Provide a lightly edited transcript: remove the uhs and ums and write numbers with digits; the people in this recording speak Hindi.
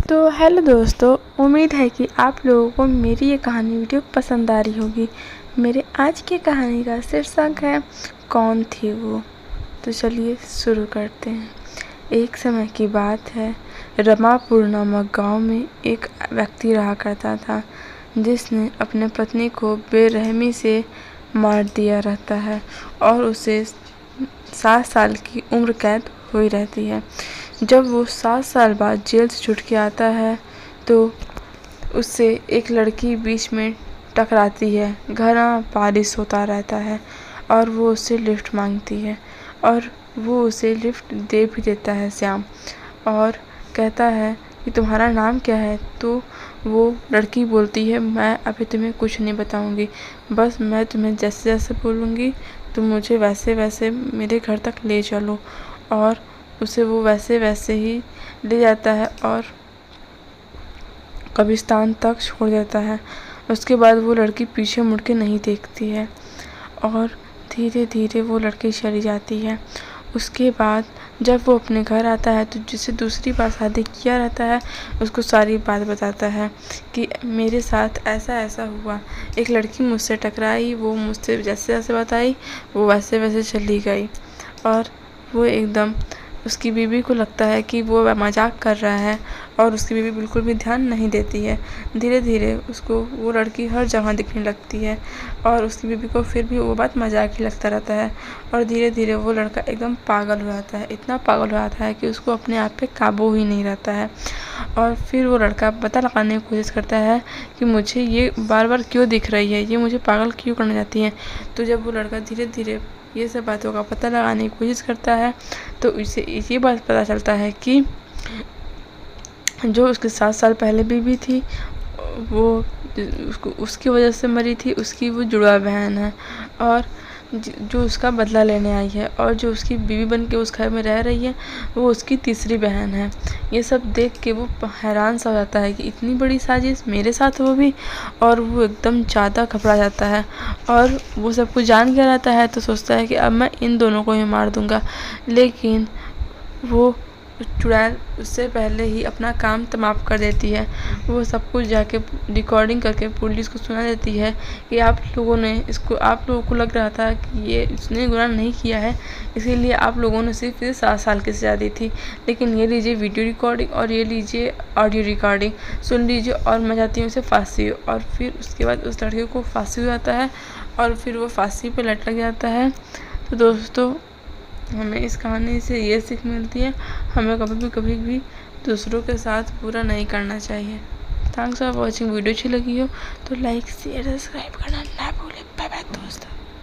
तो हेलो दोस्तों, उम्मीद है कि आप लोगों को मेरी ये कहानी वीडियो पसंद आ रही होगी। मेरे आज की कहानी का शीर्षक है कौन थी वो। तो चलिए शुरू करते हैं। एक समय की बात है, रमापुर नामक गांव में एक व्यक्ति रहा करता था जिसने अपने पत्नी को बेरहमी से मार दिया रहता है और उसे 7 साल की उम्र कैद हुई रहती है। जब वो 7 साल बाद जेल से छूट के आता है तो उससे एक लड़की बीच में टकराती है। घना बारिश होता रहता है और वो उससे लिफ्ट मांगती है और वो उसे लिफ्ट दे भी देता है श्याम, और कहता है कि तुम्हारा नाम क्या है। तो वो लड़की बोलती है, मैं अभी तुम्हें कुछ नहीं बताऊंगी, बस मैं तुम्हें जैसे जैसे बोलूँगी तुम मुझे वैसे वैसे मेरे घर तक ले चलो। और उसे वो वैसे वैसे ही ले जाता है और कब्रिस्तान तक छोड़ देता है। उसके बाद वो लड़की पीछे मुड़ के नहीं देखती है और धीरे धीरे वो लड़की चली जाती है। उसके बाद जब वो अपने घर आता है तो जिसे दूसरी बार शादी किया रहता है उसको सारी बात बताता है कि मेरे साथ ऐसा ऐसा हुआ, एक लड़की मुझसे टकराई, वो मुझसे जैसे जैसे बताई वो वैसे वैसे चली गई। और वो एकदम उसकी बीवी को लगता है कि वो मजाक कर रहा है और उसकी बीवी बिल्कुल भी ध्यान नहीं देती है। धीरे धीरे उसको वो लड़की हर जगह दिखने लगती है और उसकी बीवी को फिर भी वो बात मजाक ही लगता रहता है। और धीरे धीरे वो लड़का एकदम पागल हो जाता है, इतना पागल हो जाता है कि उसको अपने आप पे काबू ही नहीं रहता है। और फिर वो लड़का पता लगाने की कोशिश करता है कि मुझे ये बार बार क्यों दिख रही है, ये मुझे पागल क्यों करना चाहती है। तो जब वो लड़का धीरे धीरे ये सब बातों का पता लगाने की कोशिश करता है तो इसे ये बात पता चलता है कि जो उसके 7 साल पहले बीवी थी वो उसकी वजह से मरी थी, उसकी वो जुड़वा बहन है और जो उसका बदला लेने आई है, और जो उसकी बीवी बन के उस घर में रह रही है वो उसकी तीसरी बहन है। ये सब देख के वो हैरान सा हो जाता है कि इतनी बड़ी साजिश मेरे साथ वो भी, और वो एकदम ज़्यादा घबरा जाता है। और वो सब कुछ जान गया रहता है तो सोचता है कि अब मैं इन दोनों को ही मार दूंगा। लेकिन वो चुड़ैल उससे पहले ही अपना काम तमाम कर देती है। वो सब कुछ जाके रिकॉर्डिंग करके पुलिस को सुना देती है कि आप लोगों को लग रहा था कि ये इसने गुनाह नहीं किया है, इसीलिए आप लोगों ने सिर्फ 7 साल की सज़ा दी थी। लेकिन ये लीजिए वीडियो रिकॉर्डिंग और ये लीजिए ऑडियो रिकॉर्डिंग, सुन लीजिए और मैं चाहती हूँ उसे फांसी हो। और फिर उसके बाद उस लड़के को फांसी हो जाता है और फिर वो फांसी पर लटक जाता है। तो दोस्तों, हमें इस कहानी से ये सीख मिलती है, हमें कभी भी दूसरों के साथ बुरा नहीं करना चाहिए। Thanks for watching. वीडियो अच्छी लगी हो तो लाइक शेयर सब्सक्राइब करना ना भूलें। बाय बाय दोस्तों।